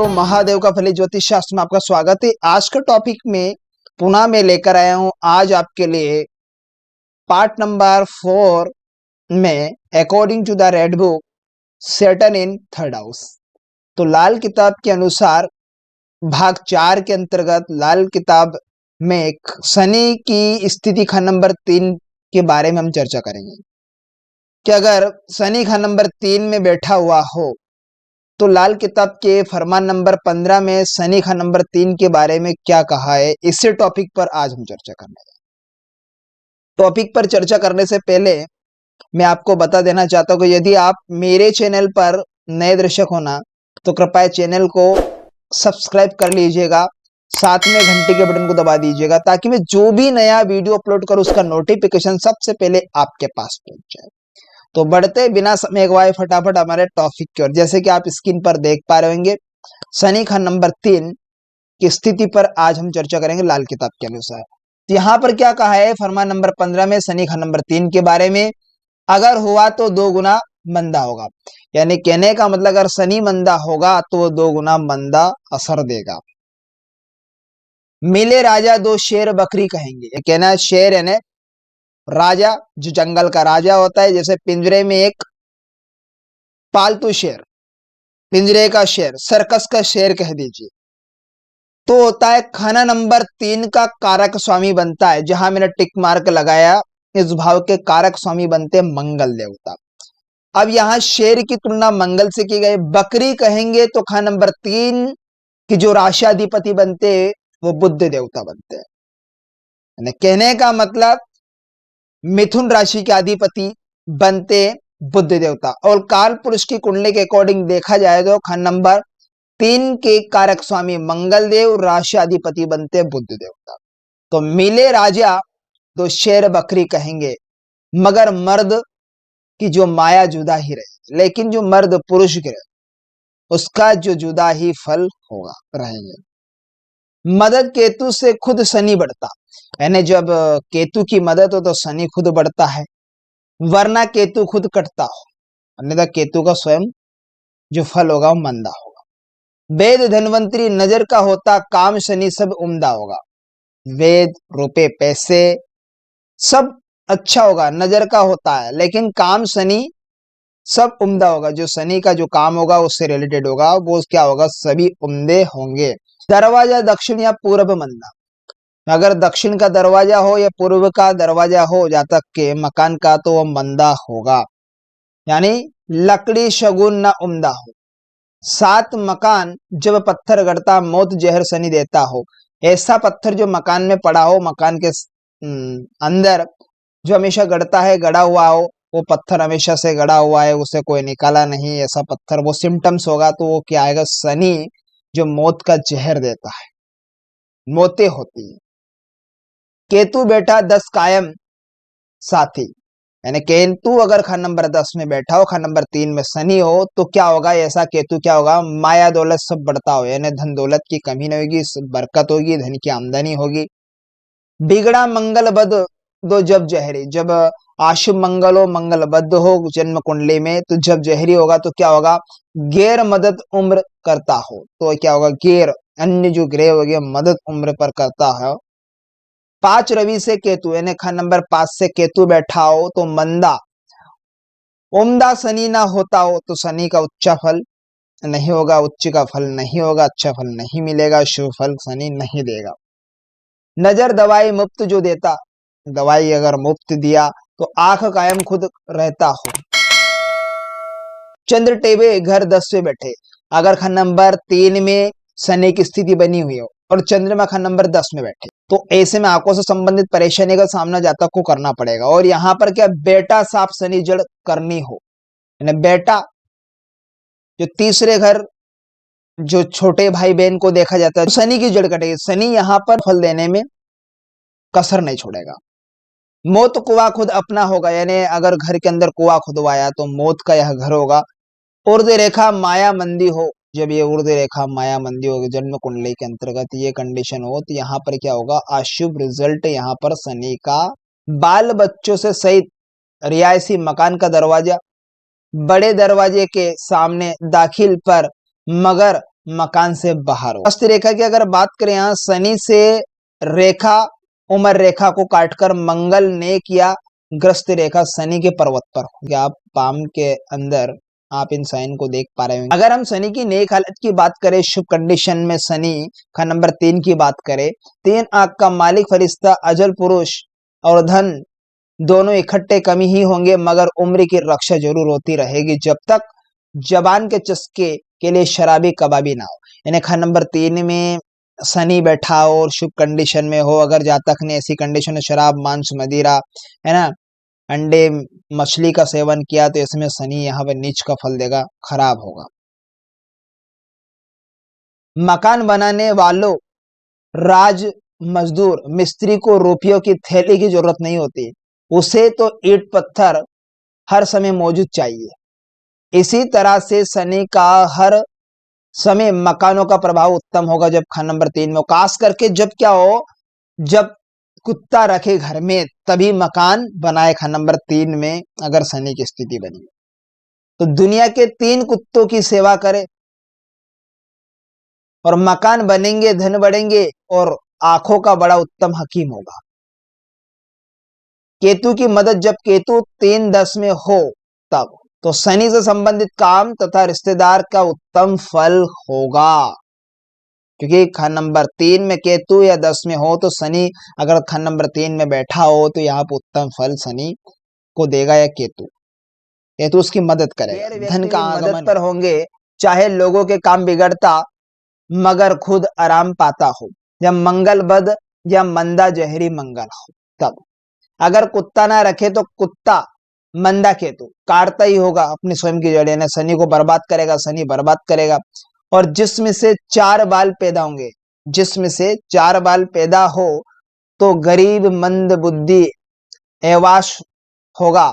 मित्रों, महादेव का फली ज्योतिष शास्त्र में आपका स्वागत है। आज का टॉपिक में पुनः मैं लेकर आया हूं आज आपके लिए पार्ट नंबर 4 में according to the red book Saturn in third house. तो लाल किताब के अनुसार भाग 4 के अंतर्गत लाल किताब में शनि की स्थिति खंड नंबर 3 के बारे में हम चर्चा करेंगे कि अगर शनि खंड नंबर 3 में बैठा हुआ हो तो लाल किताब के फरमान नंबर 15 में शनि खंड नंबर 3 के बारे में क्या कहा है, इसी टॉपिक पर आज हम चर्चा करने हैं। टॉपिक पर चर्चा करने से पहले मैं आपको बता देना चाहता हूं कि यदि आप मेरे चैनल पर नए दर्शक होना तो कृपया चैनल को सब्सक्राइब कर लीजिएगा, साथ में घंटी के बटन को दबा दीजिएगा ताकि मैं जो भी नया वीडियो अपलोड करूं उसका नोटिफिकेशन सबसे पहले आपके पास पहुंच जाए। तो बढ़ते बिना समय गवाए फटाफट हमारे टॉपिक की ओर। जैसे कि आप स्क्रीन पर देख पा रहे होंगे, शनि खंड नंबर 3 की स्थिति पर आज हम चर्चा करेंगे लाल किताब के अनुसार। तो यहाँ पर क्या कहा है फरमान नंबर 15 में शनि खंड नंबर 3 के बारे में, अगर हुआ तो 2 गुना मंदा होगा। यानी कहने का मतलब अगर शनि मंदा होगा तो वो 2 गुना मंदा असर देगा। मिले राजा 2 शेर बकरी कहेंगे। ये कहना है शेर यानी राजा, जो जंगल का राजा होता है, जैसे पिंजरे में एक पालतू शेर, पिंजरे का शेर, सर्कस का शेर कह दीजिए, तो होता है खाना नंबर 3 का कारक स्वामी बनता है। जहां मैंने टिक मार्क लगाया, इस भाव के कारक स्वामी बनते मंगल देवता। अब यहां शेर की तुलना मंगल से की गई। बकरी कहेंगे तो खाना नंबर 3 की जो राशियाधिपति बनते वो बुध देवता बनते हैं। कहने का मतलब मिथुन राशि के अधिपति बनते बुध देवता। और काल पुरुष की कुंडली के अकॉर्डिंग देखा जाए तो खंड नंबर 3 के कारक स्वामी मंगल देव, राशि अधिपति बनते बुध देवता। तो मिले राजा 2 शेर बकरी कहेंगे, मगर मर्द की जो माया जुदा ही रहे, लेकिन जो मर्द पुरुष के रहे उसका जो जुदा ही फल होगा रहेंगे। मदद केतु से खुद शनि बढ़ता, यानी जब केतु की मदद हो तो शनि खुद बढ़ता है, वरना केतु खुद कटता हो, अन्यथा केतु का स्वयं जो फल होगा वो मंदा होगा। वेद धनवंतरी नजर का होता, काम शनि सब उम्दा होगा। वेद, रुपए, पैसे सब अच्छा होगा, नजर का होता है, लेकिन काम शनि सब उम्दा होगा। जो शनि का जो काम होगा उससे रिलेटेड होगा, वो क्या होगा, सभी उम्दे होंगे। दरवाजा दक्षिण या पूर्व मंदा, अगर दक्षिण का दरवाजा हो या पूर्व का दरवाजा हो जातक के मकान का तो वह मंदा होगा, यानी लकड़ी शगुन ना उम्दा हो। 7 मकान जब पत्थर गड़ता, मौत जहर शनि देता हो। ऐसा पत्थर जो मकान में पड़ा हो, मकान के अंदर जो हमेशा गड़ता है, गड़ा हुआ हो, वो पत्थर हमेशा से गड़ा हुआ है, उसे कोई निकाला नहीं, ऐसा पत्थर, वो सिम्टम्स होगा तो वो क्या आएगा, शनि जो मौत का जहर देता है, मौतें होती है। केतु बैठा 10 कायम साथी, यानी केतु अगर खंड नंबर 10 में बैठा हो, खंड नंबर 3 में शनि हो तो क्या होगा, ऐसा केतु क्या होगा, माया दौलत सब बढ़ता हो, यानी धन दौलत की कमी नहीं होगी, बरकत होगी, धन की आमदनी होगी। बिगड़ा मंगल बद दो जब जहरी, जब आशुभ मंगल हो, मंगल बद्ध हो जन्म कुंडली में, तो जब जहरी होगा तो क्या होगा, गैर मदद उम्र करता हो, तो क्या होगा, गैर अन्य जो ग्रह हो गया मदद उम्र पर करता है। 5 रवि से केतु, यानी खंड नंबर 5 से केतु बैठा हो तो मंदा, उम्दा शनि ना होता हो तो शनि का उच्च फल नहीं होगा, उच्च का फल नहीं होगा, अच्छा फल नहीं मिलेगा, शुभ फल शनि नहीं देगा। नजर दवाई मुफ्त जो देता, दवाई अगर मुफ्त दिया तो आंख कायम खुद रहता हो। चंद्र टेबे घर 10 से बैठे, अगर खंड नंबर 3 में शनि की स्थिति बनी हुई हो और चंद्रमा खंड नंबर 10 में बैठे तो ऐसे में आंखों से संबंधित परेशानी का सामना जातक को करना पड़ेगा। और यहाँ पर क्या, बेटा साफ शनि जड़ करनी हो, यानी बेटा जो तीसरे घर जो छोटे भाई बहन को देखा जाता है, तो शनि की जड़ कटेगी। शनि यहाँ पर फल देने में कसर नहीं छोड़ेगा। मौत कुआं खुद अपना होगा, यानी अगर घर के अंदर कुआं खुदवाया तो मौत का यह घर होगा। ऊर्ध्व रेखा माया मंदी हो, जब ये ऊर्ध्व रेखा माया मंदी होगी जन्म कुंडली के अंतर्गत ये कंडीशन हो तो यहाँ पर क्या होगा, अशुभ रिजल्ट यहाँ पर शनि का। बाल बच्चों से सहित रियायती मकान का दरवाजा, बड़े दरवाजे के सामने दाखिल पर मगर मकान से बाहर हो। ग्रस्त रेखा की अगर बात करें, यहाँ शनि से रेखा उमर रेखा को काटकर मंगल ने किया ग्रस्त रेखा शनि के पर्वत पर हो। आप पाम के अंदर आप इन साइन को देख पा रहे होंगे। अगर हम शनि की नेक हालत की बात करें, शुभ कंडीशन में शनि का नंबर 3 की बात करें, 3 आंख का मालिक फरिश्ता अजल पुरुष और धन दोनों इकट्ठे कमी ही होंगे, मगर उम्र की रक्षा जरूर होती रहेगी जब तक जबान के चस्के के लिए शराबी कबाबी ना हो। यानी खान नंबर 3 में शनि बैठा हो और शुभ कंडीशन में हो, अगर जातक ने ऐसी कंडीशन में शराब मांस मदिरा है ना अंडे मछली का सेवन किया तो इसमें शनि यहाँ पे नीच का फल देगा, खराब होगा। मकान बनाने वालों, राज मजदूर मिस्त्री को रुपयों की थैली की जरूरत नहीं होती, उसे तो ईंट पत्थर हर समय मौजूद चाहिए। इसी तरह से शनि का हर समय मकानों का प्रभाव उत्तम होगा जब खान नंबर 3 में हो। खास करके जब क्या हो, जब कुत्ता रखे घर में तभी मकान बनाए। खान नंबर 3 में अगर शनि की स्थिति बनी तो दुनिया के 3 कुत्तों की सेवा करे और मकान बनेंगे, धन बढ़ेंगे और आंखों का बड़ा उत्तम हकीम होगा। केतु की मदद, जब केतु 3-10 में हो तब तो शनि से संबंधित काम तथा रिश्तेदार का उत्तम फल होगा, क्योंकि खान नंबर 3 में केतु या 10 में हो तो शनि अगर खान नंबर 3 में बैठा हो तो यहाँ पर उत्तम फल शनि को देगा या केतु उसकी मदद करेगा। धन का मदद पर होंगे, चाहे लोगों के काम बिगड़ता मगर खुद आराम पाता हो, या मंगल बद या मंदा जहरी मंगल हो तब। अगर कुत्ता ना रखे तो कुत्ता मंदा केतु काटता ही होगा अपनी स्वयं की जड़ें, शनि को बर्बाद करेगा, शनि बर्बाद करेगा। और जिसमें से 4 बाल पैदा होंगे, जिसमें से 4 बाल पैदा हो तो गरीब मंद बुद्धि एवाश होगा,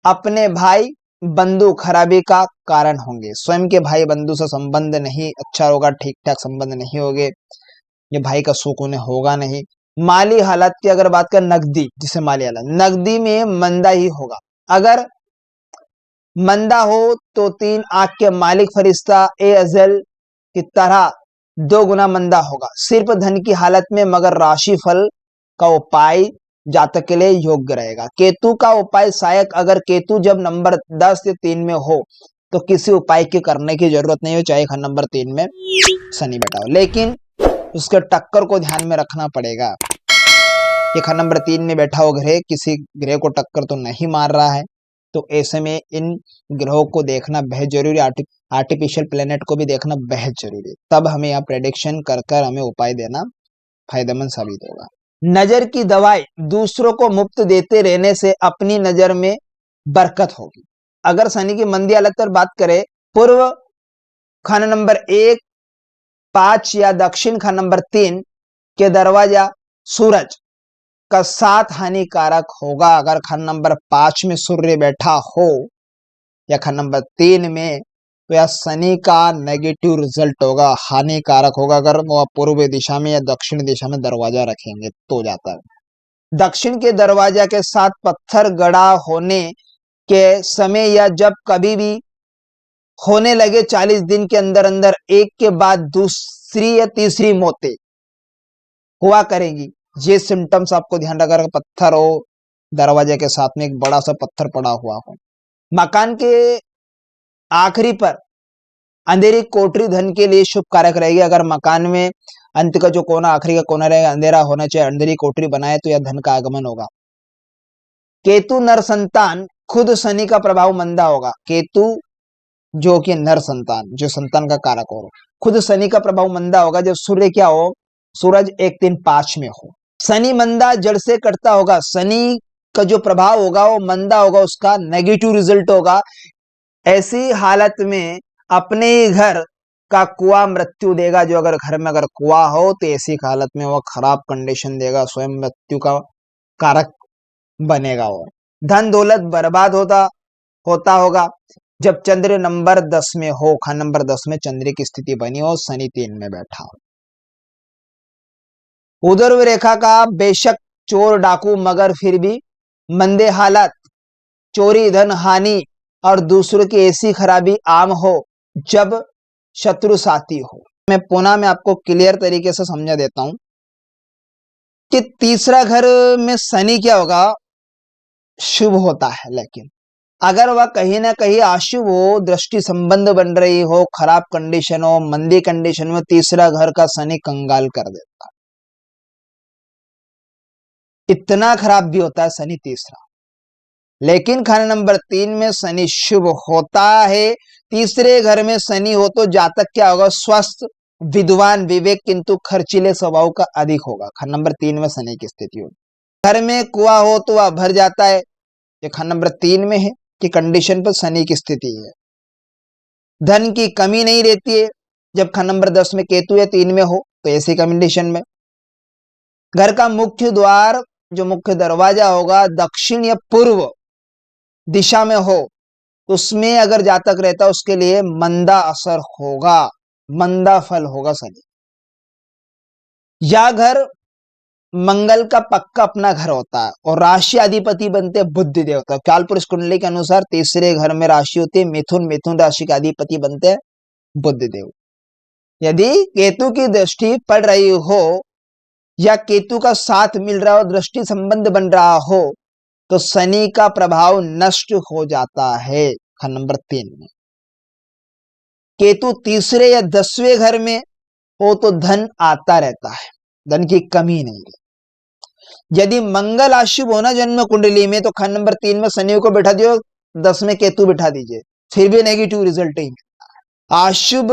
अपने भाई बंधु खराबी का कारण होंगे। स्वयं के भाई बंधु से संबंध नहीं अच्छा होगा, ठीक ठाक संबंध नहीं होंगे, ये भाई का सुख उन्हें होगा नहीं। माली हालत की अगर बात करें, नकदी जिसे माली हालत, नकदी में मंदा ही होगा। अगर मंदा हो तो 3 आंख के मालिक फरिश्ता ए अजल की तरह 2 गुना मंदा होगा। सिर्फ धन की हालत में, मगर राशि फल का उपाय जातक के लिए योग्य रहेगा। केतु का उपाय सहायक, अगर केतु जब नंबर 10 या 3 में हो तो किसी उपाय के करने की जरूरत नहीं हो, चाहे खान नंबर 3 में शनि बैठा हो, लेकिन उसके टक्कर को ध्यान में रखना पड़ेगा। ये खान नंबर 3 में बैठा हो ग्रह किसी ग्रह को टक्कर तो नहीं मार रहा है, तो ऐसे में इन ग्रहों को देखना बेहद जरूरी, आर्टिफिशियल प्लेनेट को भी देखना बेहद जरूरी है, तब हमें यहाँ प्रेडिक्शन कर कर हमें उपाय देना फायदेमंद साबित होगा। नजर की दवाई दूसरों को मुफ्त देते रहने से अपनी नजर में बरकत होगी। अगर शनि की मंदी हालत पर बात करें, पूर्व खाना नंबर 1, 5 या दक्षिण खाना नंबर 3 के दरवाजा सूरज का साथ हानिकारक होगा। अगर खाना नंबर 5 में सूर्य बैठा हो या खाना नंबर 3 में तो यह शनि का नेगेटिव रिजल्ट होगा, हानिकारक होगा। अगर वो पूर्व दिशा में या दक्षिण दिशा में दरवाजा रखेंगे तो जाता है। दक्षिण के दरवाजा के साथ पत्थर गड़ा होने के समय या जब कभी भी होने लगे 40 दिन के अंदर अंदर एक के बाद दूसरी या तीसरी मौतें हुआ करेंगी। ये सिम्टम्स आपको ध्यान रखकर, पत्थर हो दरवाजे के साथ में, एक बड़ा सा पत्थर पड़ा हुआ हो। मकान के आखिरी पर अंधेरी कोठरी धन के लिए शुभ कारक रहेगी। अगर मकान में अंत का जो कोना, आखिरी का कोना रहेगा, अंधेरा होना चाहिए, अंधेरी कोठरी बनाए तो यह धन का आगमन होगा। केतु नर संतान, खुद शनि का प्रभाव मंदा होगा। केतु जो कि नर संतान, जो संतान का कारक हो, खुद शनि का प्रभाव मंदा होगा जब सूर्य क्या हो, सूरज 1, 3, 5 में हो। शनि मंदा जड़ से कटता होगा, शनि का जो प्रभाव होगा वो मंदा होगा, उसका नेगेटिव रिजल्ट होगा। ऐसी हालत में अपने ही घर का कुआं मृत्यु देगा। जो अगर घर में अगर कुआं हो तो ऐसी हालत में वह खराब कंडीशन देगा, स्वयं मृत्यु का कारक बनेगा। वो धन दौलत बर्बाद होता होगा जब चंद्र नंबर 10 में हो, खान नंबर 10 में चंद्र की स्थिति बनी हो, शनि 3 में बैठा हो। उधर रेखा का बेशक चोर डाकू, मगर फिर भी मंदे हालत, चोरी धन हानि और दूसरों की ऐसी खराबी आम हो जब शत्रु साथी हो। मैं आपको क्लियर तरीके से समझा देता हूं कि तीसरा घर में शनि क्या होगा, शुभ होता है, लेकिन अगर वह कहीं ना कहीं अशुभ हो, दृष्टि संबंध बन रही हो, खराब कंडीशन हो, मंदी कंडीशन में, तीसरा घर का शनि कंगाल कर देता है। इतना खराब भी होता है शनि तीसरा। लेकिन खाना नंबर 3 में शनि शुभ होता है। तीसरे घर में शनि हो तो जातक क्या होगा, स्वस्थ, विद्वान, विवेक, किंतु खर्चीले स्वभाव का अधिक होगा। खाना नंबर 3 में शनि की स्थिति होगी। घर में कुआं हो तो वह भर जाता है, ये खाना नंबर 3 में है कि कंडीशन पर शनि की स्थिति है। धन की कमी नहीं रहती है जब खाना नंबर 10 में केतु या 3 में हो तो ऐसी कंडीशन में। घर का मुख्य द्वार, जो मुख्य दरवाजा होगा, दक्षिण या पूर्व दिशा में हो, उसमें अगर जातक रहता है उसके लिए मंदा असर होगा, मंदा फल होगा शनि। या घर मंगल का पक्का अपना घर होता है और राशि अधिपति बनते हैं बुध देवता। कालपुरुष कुंडली के अनुसार तीसरे घर में राशि होती है मिथुन, मिथुन राशि का अधिपति बनते हैं बुध देव। यदि केतु की दृष्टि पड़ रही हो या केतु का साथ मिल रहा हो, दृष्टि संबंध बन रहा हो, तो शनि का प्रभाव नष्ट हो जाता है। खंड नंबर 3 में केतु तीसरे या 10वें घर में हो तो धन आता रहता है, धन की कमी नहीं है। यदि मंगल अशुभ होना जन्म कुंडली में तो खंड नंबर 3 में शनि को बैठा दियो, 10 में केतु बैठा दीजिए, फिर भी नेगेटिव रिजल्ट ही मिलता है। अशुभ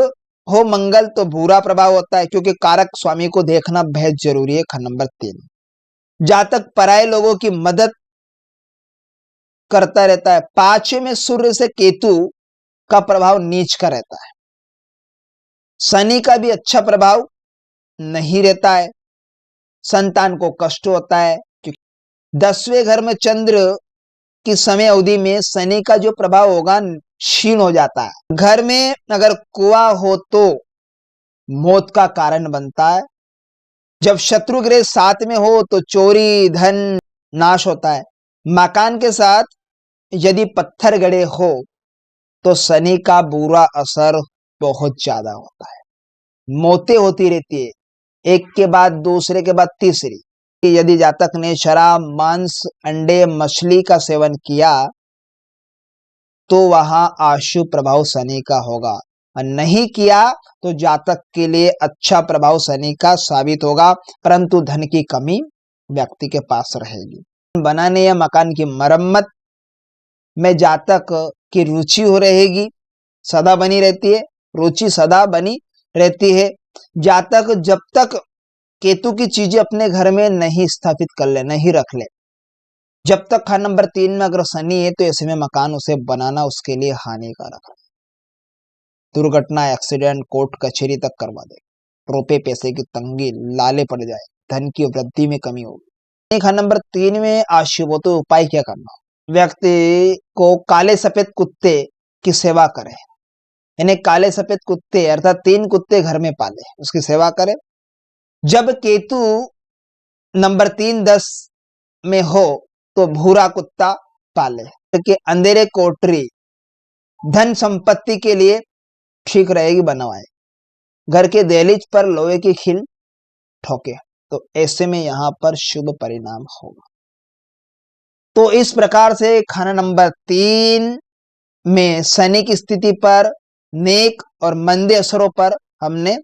हो मंगल तो बुरा प्रभाव होता है, क्योंकि कारक स्वामी को देखना बेहद जरूरी है। खंड नंबर 3 जातक पराये लोगों की मदद करता रहता है। 5 में सूर्य से केतु का प्रभाव नीच का रहता है। शनि का भी अच्छा प्रभाव नहीं रहता है, संतान को कष्ट होता है, क्योंकि 10वें घर में चंद्र की समय अवधि में शनि का जो प्रभाव होगा क्षीण हो जाता है। घर में अगर कुआं हो तो मौत का कारण बनता है। जब शत्रु ग्रह साथ में हो तो चोरी, धन, नाश होता है। मकान के साथ यदि पत्थर गड़े हो तो शनि का बुरा असर बहुत ज्यादा होता है, मौतें होती रहती है, एक के बाद दूसरे के बाद तीसरी। यदि जातक ने शराब, मांस, अंडे, मछली का सेवन किया तो वहां अशुभ प्रभाव शनि का होगा, और नहीं किया तो जातक के लिए अच्छा प्रभाव शनि का साबित होगा, परंतु धन की कमी व्यक्ति के पास रहेगी। बनाने या मकान की मरम्मत में जातक की रुचि हो रहेगी, सदा बनी रहती है, रुचि सदा बनी रहती है। जातक जब तक केतु की चीजें अपने घर में नहीं स्थापित कर ले, नहीं रख ले, जब तक खान नंबर 3 में अगर शनि है तो ऐसे में मकान उसे बनाना उसके लिए हानिकारक है। दुर्घटना, एक्सीडेंट, कोर्ट कचहरी तक करवा दे, रुपए पैसे की तंगी, लाले पड़ जाए, धन की वृद्धि में कमी होगी। खान नंबर 3 में अशुभ हो तो उपाय क्या करना, व्यक्ति को काले सफेद कुत्ते की सेवा करे, यानी काले सफेद कुत्ते अर्थात 3 कुत्ते घर में पाले, उसकी सेवा करे। जब केतु नंबर 3 10 में हो तो भूरा कुत्ता पाले, कि अंधेरे कोठरी धन संपत्ति के लिए ठीक रहेगी, बनवाए। घर के दहलीज पर लोहे की खील ठोके, तो ऐसे में यहां पर शुभ परिणाम होगा। तो इस प्रकार से खाना नंबर 3 में शनि की स्थिति पर, नेक और मंदे असरों पर हमने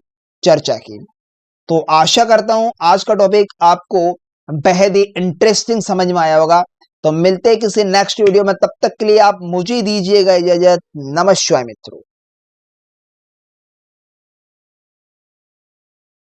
चर्चा की। तो आशा करता हूं आज का टॉपिक आपको बेहद ही इंटरेस्टिंग समझ में आया होगा। तो मिलते हैं किसी नेक्स्ट वीडियो में, तब तक के लिए आप मुझे दीजिएगा इजाजत। नमस्कार मित्रों।